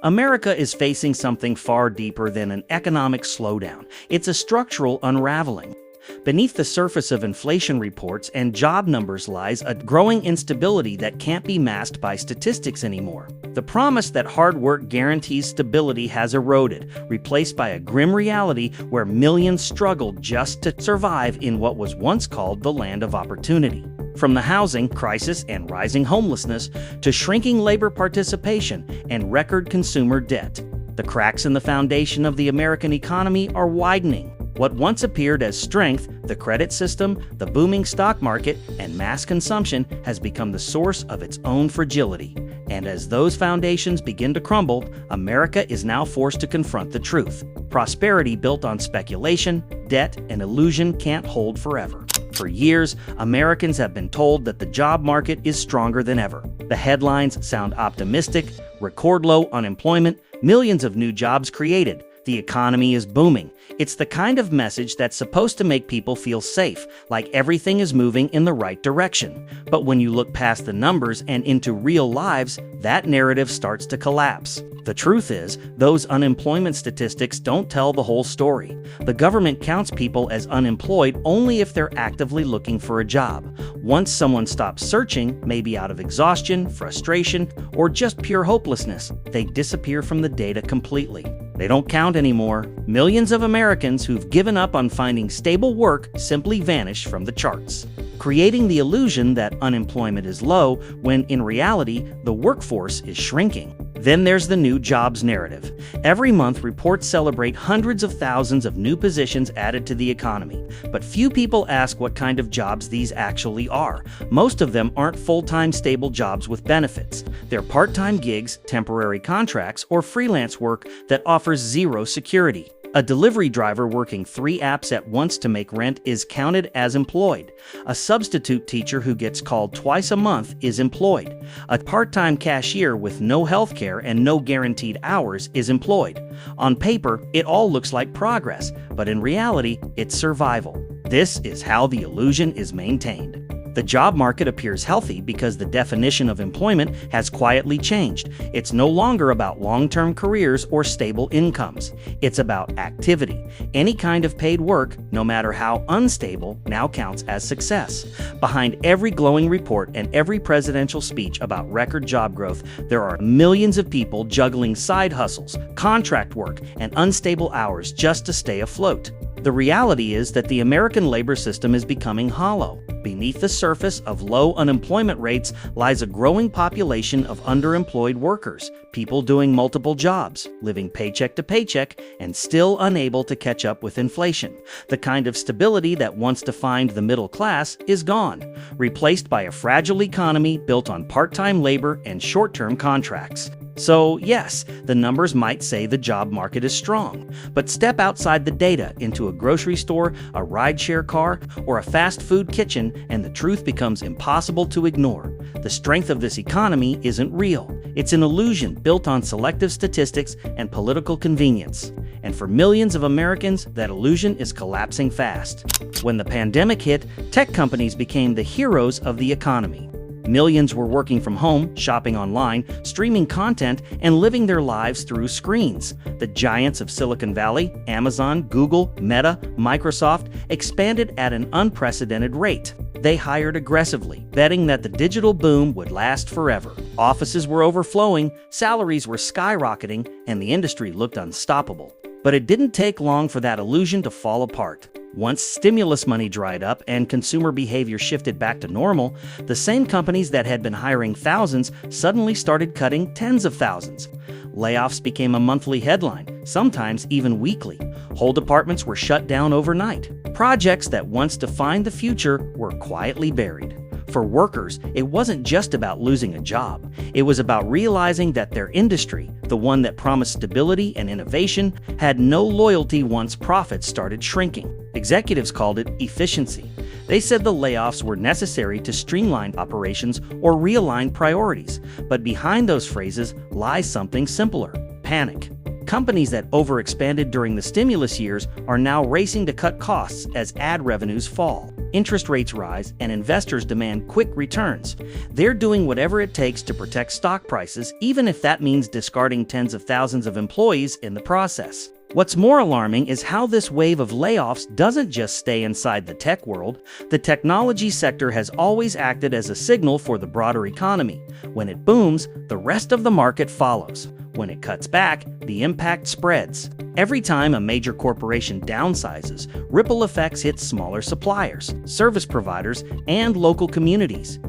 America is facing something far deeper than an economic slowdown. It's a structural unraveling. Beneath the surface of inflation reports and job numbers lies a growing instability that can't be masked by statistics anymore. The promise that hard work guarantees stability has eroded, replaced by a grim reality where millions struggled just to survive in what was once called the land of opportunity. From the housing crisis and rising homelessness to shrinking labor participation and record consumer debt, the cracks in the foundation of the American economy are widening. What once appeared as strength, the credit system, the booming stock market, and mass consumption has become the source of its own fragility. And as those foundations begin to crumble, America is now forced to confront the truth. Prosperity built on speculation, debt, and illusion can't hold forever. For years, Americans have been told that the job market is stronger than ever. The headlines sound optimistic: record low unemployment, millions of new jobs created, the economy is booming. It's the kind of message that's supposed to make people feel safe, like everything is moving in the right direction. But when you look past the numbers and into real lives, that narrative starts to collapse. The truth is, those unemployment statistics don't tell the whole story. The government counts people as unemployed only if they're actively looking for a job. Once someone stops searching, maybe out of exhaustion, frustration, or just pure hopelessness, they disappear from the data completely. They don't count anymore. Millions of Americans who've given up on finding stable work simply vanish from the charts, creating the illusion that unemployment is low when in reality the workforce is shrinking. Then there's the new jobs narrative. Every month, reports celebrate hundreds of thousands of new positions added to the economy. But few people ask what kind of jobs these actually are. Most of them aren't full-time stable jobs with benefits. They're part-time gigs, temporary contracts, or freelance work that offers zero security. A delivery driver working 3 apps at once to make rent is counted as employed. A substitute teacher who gets called twice a month is employed. A part-time cashier with no health care and no guaranteed hours is employed. On paper, it all looks like progress, but in reality, it's survival. This is how the illusion is maintained. The job market appears healthy because the definition of employment has quietly changed. It's no longer about long-term careers or stable incomes. It's about activity. Any kind of paid work, no matter how unstable, now counts as success. Behind every glowing report and every presidential speech about record job growth, there are millions of people juggling side hustles, contract work, and unstable hours just to stay afloat. The reality is that the American labor system is becoming hollow. Beneath the surface of low unemployment rates lies a growing population of underemployed workers, people doing multiple jobs, living paycheck to paycheck, and still unable to catch up with inflation. The kind of stability that once defined the middle class is gone, replaced by a fragile economy built on part-time labor and short-term contracts. So yes, the numbers might say the job market is strong, but step outside the data into a grocery store, a rideshare car, or a fast food kitchen, and the truth becomes impossible to ignore. The strength of this economy isn't real. It's an illusion built on selective statistics and political convenience. And for millions of Americans, that illusion is collapsing fast. When the pandemic hit, tech companies became the heroes of the economy. Millions were working from home, shopping online, streaming content, and living their lives through screens. The giants of Silicon Valley, Amazon, Google, Meta, Microsoft, expanded at an unprecedented rate. They hired aggressively, betting that the digital boom would last forever. Offices were overflowing, salaries were skyrocketing, and the industry looked unstoppable. But it didn't take long for that illusion to fall apart. Once stimulus money dried up and consumer behavior shifted back to normal, the same companies that had been hiring thousands suddenly started cutting tens of thousands. Layoffs became a monthly headline, sometimes even weekly. Whole departments were shut down overnight. Projects that once defined the future were quietly buried. For workers, it wasn't just about losing a job. It was about realizing that their industry, the one that promised stability and innovation, had no loyalty once profits started shrinking. Executives called it efficiency. They said the layoffs were necessary to streamline operations or realign priorities. But behind those phrases lies something simpler: panic. Companies that overexpanded during the stimulus years are now racing to cut costs as ad revenues fall. interest rates rise, and investors demand quick returns. They're doing whatever it takes to protect stock prices, even if that means discarding tens of thousands of employees in the process. What's more alarming is how this wave of layoffs doesn't just stay inside the tech world. The technology sector has always acted as a signal for the broader economy. When it booms, the rest of the market follows. When it cuts back, the impact spreads. Every time a major corporation downsizes, ripple effects hit smaller suppliers, service providers, and local communities.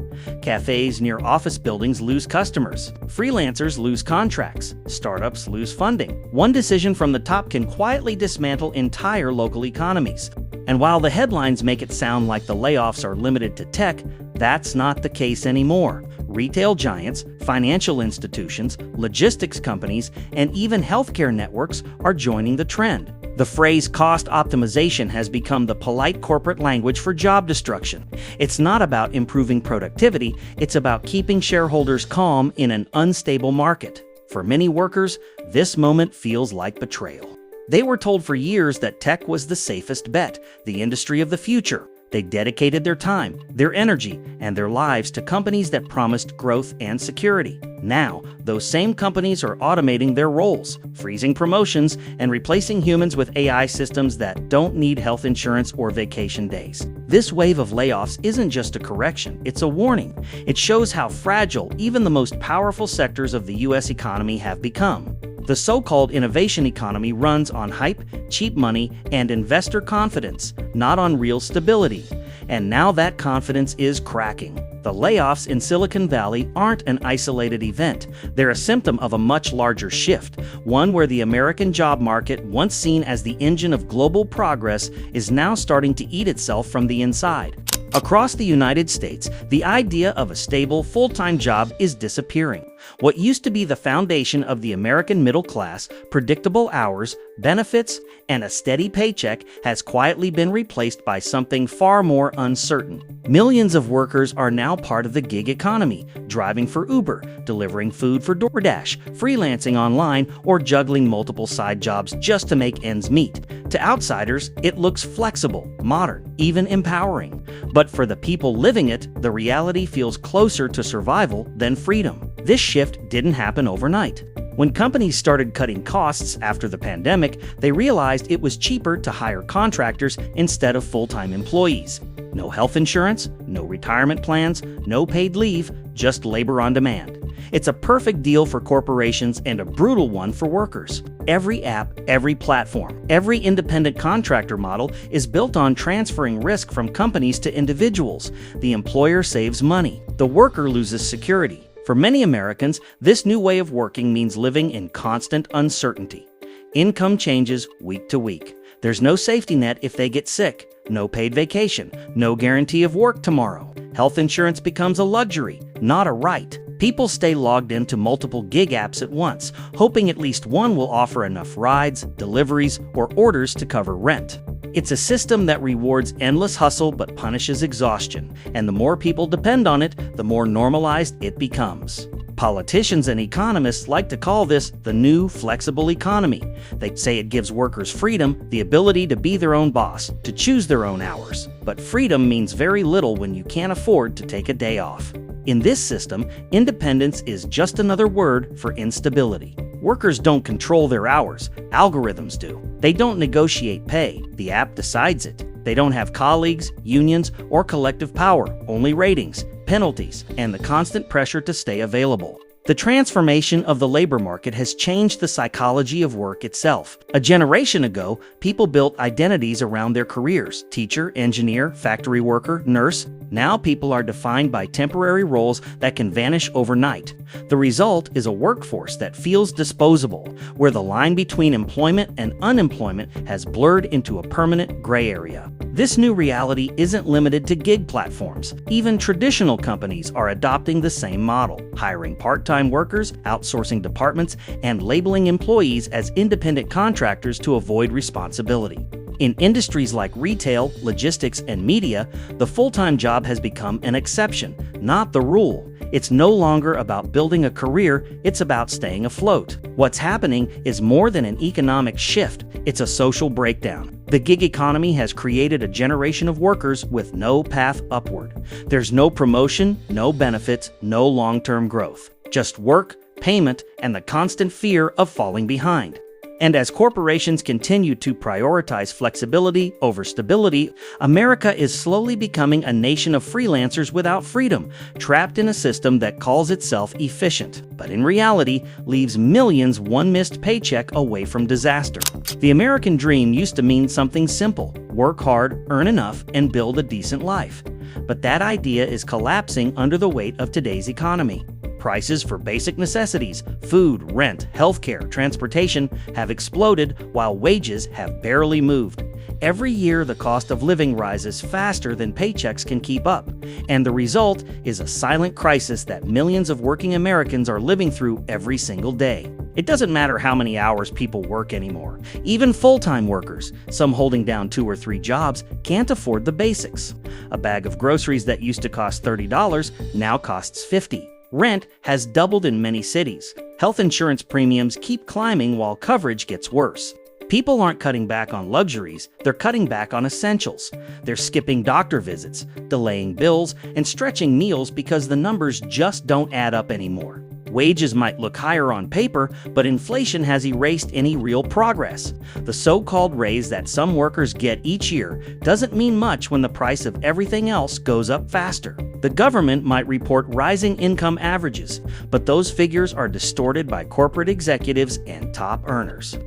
Cafes near office buildings lose customers. Freelancers lose contracts. Startups lose funding. One decision from the top can quietly dismantle entire local economies. And while the headlines make it sound like the layoffs are limited to tech, that's not the case anymore. Retail giants, financial institutions, logistics companies, and even healthcare networks are joining the trend. The phrase cost optimization has become the polite corporate language for job destruction. It's not about improving productivity, it's about keeping shareholders calm in an unstable market. For many workers, this moment feels like betrayal. They were told for years that tech was the safest bet, the industry of the future. They dedicated their time, their energy, and their lives to companies that promised growth and security. Now, those same companies are automating their roles, freezing promotions, and replacing humans with AI systems that don't need health insurance or vacation days. This wave of layoffs isn't just a correction, it's a warning. It shows how fragile even the most powerful sectors of the U.S. economy have become. The so-called innovation economy runs on hype, cheap money, and investor confidence, not on real stability. And now that confidence is cracking. The layoffs in Silicon Valley aren't an isolated event. They're a symptom of a much larger shift, one where the American job market, once seen as the engine of global progress, is now starting to eat itself from the inside. Across the United States, the idea of a stable, full-time job is disappearing. What used to be the foundation of the American middle class, predictable hours, benefits, and a steady paycheck, has quietly been replaced by something far more uncertain. Millions of workers are now part of the gig economy, driving for Uber, delivering food for DoorDash, freelancing online, or juggling multiple side jobs just to make ends meet. To outsiders, it looks flexible, modern, even empowering. But for the people living it, the reality feels closer to survival than freedom. This shift didn't happen overnight. When companies started cutting costs after the pandemic, they realized it was cheaper to hire contractors instead of full-time employees. No health insurance, no retirement plans, no paid leave, just labor on demand. It's a perfect deal for corporations and a brutal one for workers. Every app, every platform, every independent contractor model is built on transferring risk from companies to individuals. The employer saves money. The worker loses security. For many Americans, this new way of working means living in constant uncertainty. Income changes week to week. There's no safety net if they get sick, no paid vacation, no guarantee of work tomorrow. Health insurance becomes a luxury, not a right. People stay logged into multiple gig apps at once, hoping at least one will offer enough rides, deliveries, or orders to cover rent. It's a system that rewards endless hustle but punishes exhaustion, and the more people depend on it, the more normalized it becomes. Politicians and economists like to call this the new flexible economy. They say it gives workers freedom, the ability to be their own boss, to choose their own hours. But freedom means very little when you can't afford to take a day off. In this system, independence is just another word for instability. Workers don't control their hours, algorithms do. They don't negotiate pay, the app decides it. They don't have colleagues, unions, or collective power, only ratings, penalties, and the constant pressure to stay available. The transformation of the labor market has changed the psychology of work itself. A generation ago, people built identities around their careers: teacher, engineer, factory worker, nurse. Now people are defined by temporary roles that can vanish overnight. The result is a workforce that feels disposable, where the line between employment and unemployment has blurred into a permanent gray area. This new reality isn't limited to gig platforms. Even traditional companies are adopting the same model, hiring part-time workers, outsourcing departments, and labeling employees as independent contractors to avoid responsibility. In industries like retail, logistics, and media, the full-time job has become an exception, not the rule. It's no longer about building a career, it's about staying afloat. What's happening is more than an economic shift, it's a social breakdown. The gig economy has created a generation of workers with no path upward. There's no promotion, no benefits, no long-term growth. Just work, payment, and the constant fear of falling behind. And as corporations continue to prioritize flexibility over stability, America is slowly becoming a nation of freelancers without freedom, trapped in a system that calls itself efficient, but in reality leaves millions one missed paycheck away from disaster. The American dream used to mean something simple: work hard, earn enough, and build a decent life. But that idea is collapsing under the weight of today's economy. Prices for basic necessities, food, rent, healthcare, transportation have exploded while wages have barely moved. Every year, the cost of living rises faster than paychecks can keep up, and the result is a silent crisis that millions of working Americans are living through every single day. It doesn't matter how many hours people work anymore. Even full-time workers, some holding down 2 or 3 jobs, can't afford the basics. A bag of groceries that used to cost $30 now costs $50. Rent has doubled in many cities. Health insurance premiums keep climbing while coverage gets worse. People aren't cutting back on luxuries, they're cutting back on essentials. They're skipping doctor visits, delaying bills, and stretching meals because the numbers just don't add up anymore. Wages might look higher on paper, but inflation has erased any real progress. The so-called raise that some workers get each year doesn't mean much when the price of everything else goes up faster. The government might report rising income averages, but those figures are distorted by corporate executives and top earners.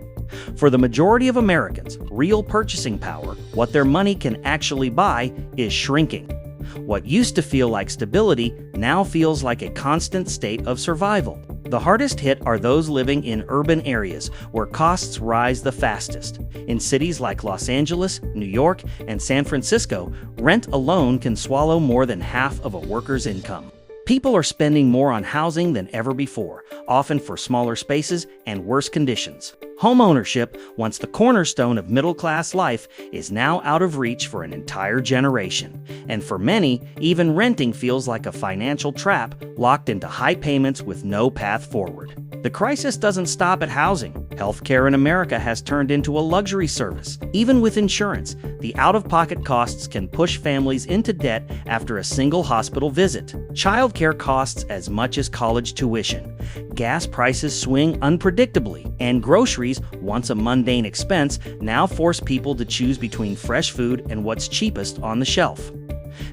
For the majority of Americans, real purchasing power, what their money can actually buy, is shrinking. What used to feel like stability now feels like a constant state of survival. The hardest hit are those living in urban areas where costs rise the fastest. In cities like Los Angeles, New York, and San Francisco, rent alone can swallow more than half of a worker's income. People are spending more on housing than ever before, often for smaller spaces and worse conditions. Homeownership, once the cornerstone of middle-class life, is now out of reach for an entire generation. And for many, even renting feels like a financial trap, locked into high payments with no path forward. The crisis doesn't stop at housing. Healthcare in America has turned into a luxury service. Even with insurance, the out-of-pocket costs can push families into debt after a single hospital visit. Childcare costs as much as college tuition. Gas prices swing unpredictably, and groceries, once a mundane expense, now force people to choose between fresh food and what's cheapest on the shelf.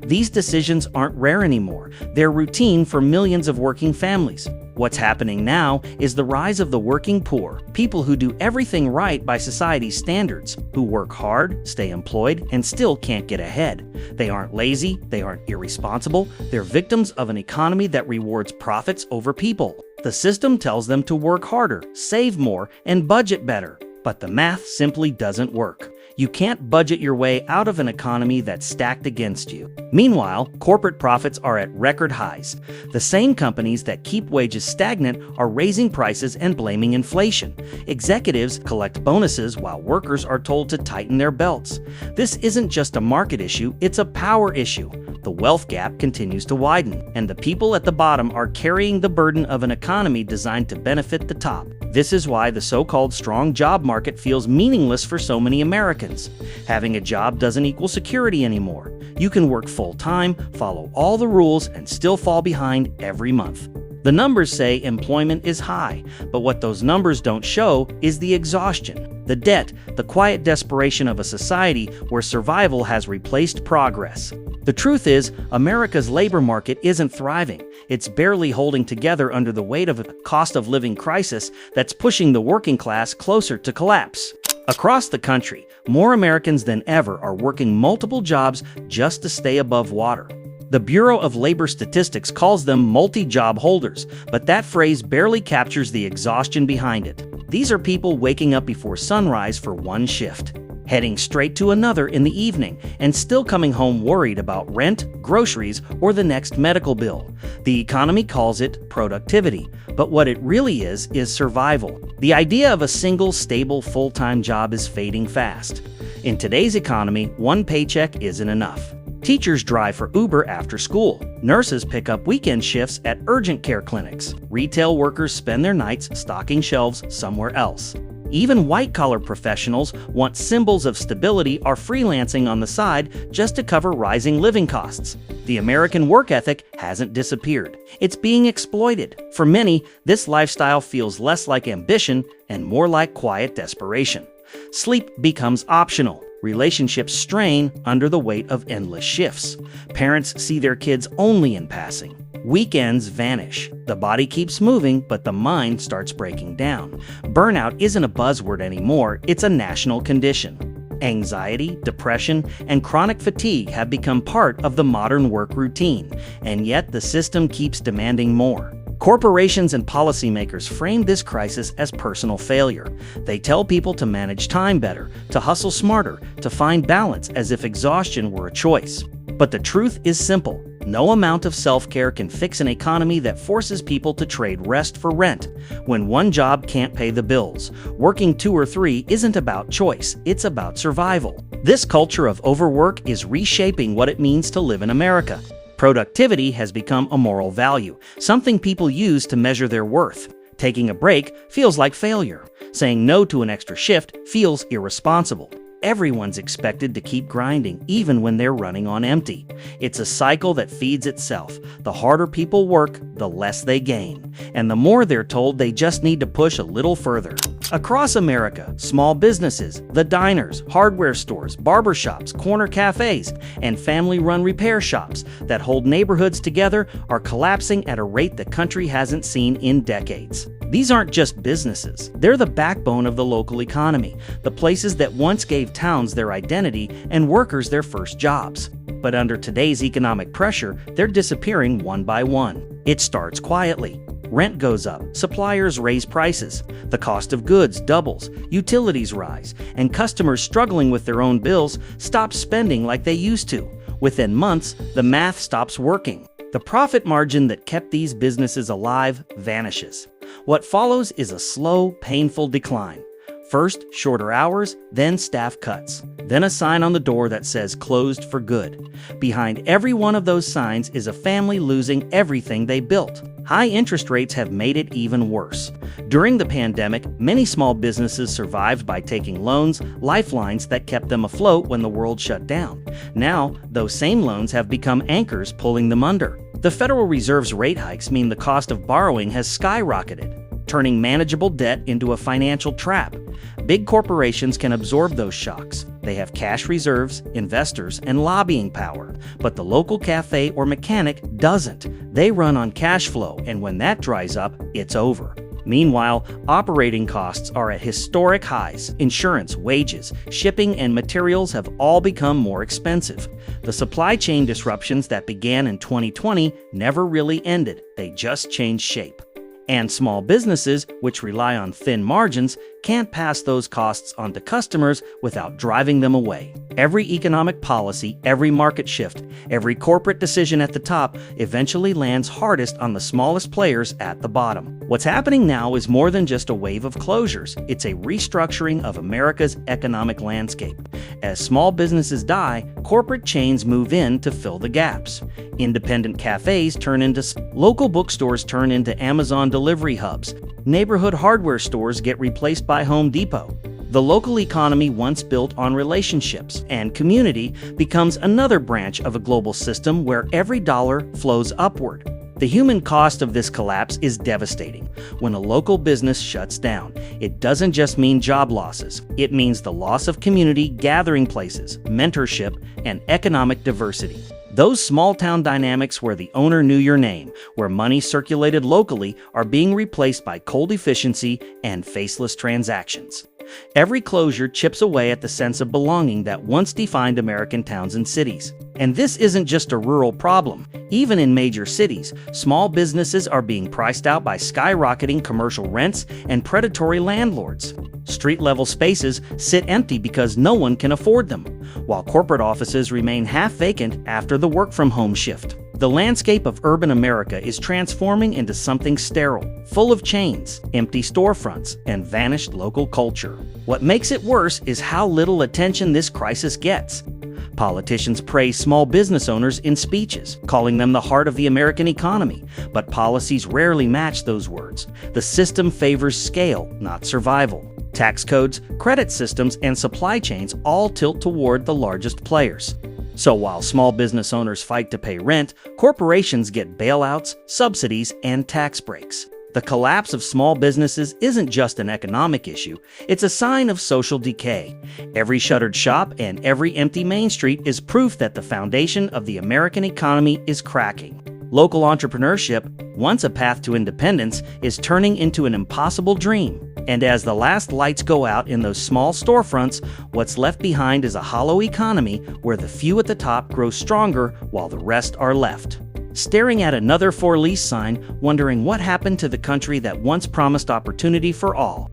These decisions aren't rare anymore. They're routine for millions of working families. What's happening now is the rise of the working poor, people who do everything right by society's standards, who work hard, stay employed, and still can't get ahead. They aren't lazy, they aren't irresponsible, they're victims of an economy that rewards profits over people. The system tells them to work harder, save more, and budget better. But the math simply doesn't work. You can't budget your way out of an economy that's stacked against you. Meanwhile, corporate profits are at record highs. The same companies that keep wages stagnant are raising prices and blaming inflation. Executives collect bonuses while workers are told to tighten their belts. This isn't just a market issue, it's a power issue. The wealth gap continues to widen, and the people at the bottom are carrying the burden of an economy designed to benefit the top. This is why the so-called strong job market feels meaningless for so many Americans. Having a job doesn't equal security anymore. You can work full-time, follow all the rules, and still fall behind every month. The numbers say employment is high, but what those numbers don't show is the exhaustion, the debt, the quiet desperation of a society where survival has replaced progress. The truth is, America's labor market isn't thriving. It's barely holding together under the weight of a cost of living crisis that's pushing the working class closer to collapse. Across the country, more Americans than ever are working multiple jobs just to stay above water. The Bureau of Labor Statistics calls them multi-job holders, but that phrase barely captures the exhaustion behind it. These are people waking up before sunrise for one shift, heading straight to another in the evening, and still coming home worried about rent, groceries, or the next medical bill. The economy calls it productivity, but what it really is survival. The idea of a single, stable, full-time job is fading fast. In today's economy, one paycheck isn't enough. Teachers drive for Uber after school. Nurses pick up weekend shifts at urgent care clinics. Retail workers spend their nights stocking shelves somewhere else. Even white-collar professionals want symbols of stability or freelancing on the side just to cover rising living costs. The American work ethic hasn't disappeared. It's being exploited. For many, this lifestyle feels less like ambition and more like quiet desperation. Sleep becomes optional. Relationships strain under the weight of endless shifts. Parents see their kids only in passing. Weekends vanish. The body keeps moving, but the mind starts breaking down. Burnout isn't a buzzword anymore, it's a national condition. Anxiety, depression, and chronic fatigue have become part of the modern work routine, and yet the system keeps demanding more. Corporations and policymakers frame this crisis as personal failure. They tell people to manage time better, to hustle smarter, to find balance as if exhaustion were a choice. But the truth is simple. No amount of self-care can fix an economy that forces people to trade rest for rent. When one job can't pay the bills, working 2 or 3 isn't about choice, it's about survival. This culture of overwork is reshaping what it means to live in America. Productivity has become a moral value, something people use to measure their worth. Taking a break feels like failure. Saying no to an extra shift feels irresponsible. Everyone's expected to keep grinding, even when they're running on empty. It's a cycle that feeds itself. The harder people work, the less they gain. And the more they're told they just need to push a little further. Across America, small businesses, the diners, hardware stores, barbershops, corner cafes, and family-run repair shops that hold neighborhoods together are collapsing at a rate the country hasn't seen in decades. These aren't just businesses. They're the backbone of the local economy, the places that once gave towns their identity and workers their first jobs. But under today's economic pressure, they're disappearing one by one. It starts quietly. Rent goes up, suppliers raise prices, the cost of goods doubles, utilities rise, and customers struggling with their own bills stop spending like they used to. Within months, the math stops working. The profit margin that kept these businesses alive vanishes. What follows is a slow, painful decline. First, shorter hours, then staff cuts, then a sign on the door that says closed for good. Behind every one of those signs is a family losing everything they built. High interest rates have made it even worse. During the pandemic, many small businesses survived by taking loans, lifelines that kept them afloat when the world shut down. Now, those same loans have become anchors pulling them under. The Federal Reserve's rate hikes mean the cost of borrowing has skyrocketed, turning manageable debt into a financial trap. Big corporations can absorb those shocks. They have cash reserves, investors, and lobbying power. But the local cafe or mechanic doesn't. They run on cash flow, and when that dries up, it's over. Meanwhile, operating costs are at historic highs. Insurance, wages, shipping, and materials have all become more expensive. The supply chain disruptions that began in 2020 never really ended. They just changed shape. And small businesses, which rely on thin margins, can't pass those costs on to customers without driving them away. Every economic policy, every market shift, every corporate decision at the top eventually lands hardest on the smallest players at the bottom. What's happening now is more than just a wave of closures. It's a restructuring of America's economic landscape. As small businesses die, corporate chains move in to fill the gaps. Independent cafes turn into local bookstores turn into Amazon delivery hubs. Neighborhood hardware stores get replaced by Home Depot. The local economy, once built on relationships and community, becomes another branch of a global system where every dollar flows upward. The human cost of this collapse is devastating. When a local business shuts down, it doesn't just mean job losses. It means the loss of community gathering places, mentorship, and economic diversity. Those small-town dynamics where the owner knew your name, where money circulated locally, are being replaced by cold efficiency and faceless transactions. Every closure chips away at the sense of belonging that once defined American towns and cities. And this isn't just a rural problem. Even in major cities, small businesses are being priced out by skyrocketing commercial rents and predatory landlords. Street-level spaces sit empty because no one can afford them, while corporate offices remain half vacant after the work-from-home shift. The landscape of urban America is transforming into something sterile, full of chains, empty storefronts, and vanished local culture. What makes it worse is how little attention this crisis gets. Politicians praise small business owners in speeches, calling them the heart of the American economy, but policies rarely match those words. The system favors scale, not survival. Tax codes, credit systems, and supply chains all tilt toward the largest players. So while small business owners fight to pay rent, corporations get bailouts, subsidies, and tax breaks. The collapse of small businesses isn't just an economic issue, it's a sign of social decay. Every shuttered shop and every empty Main Street is proof that the foundation of the American economy is cracking. Local entrepreneurship, once a path to independence, is turning into an impossible dream. And as the last lights go out in those small storefronts, what's left behind is a hollow economy where the few at the top grow stronger while the rest are left. Staring at another for lease sign, wondering what happened to the country that once promised opportunity for all.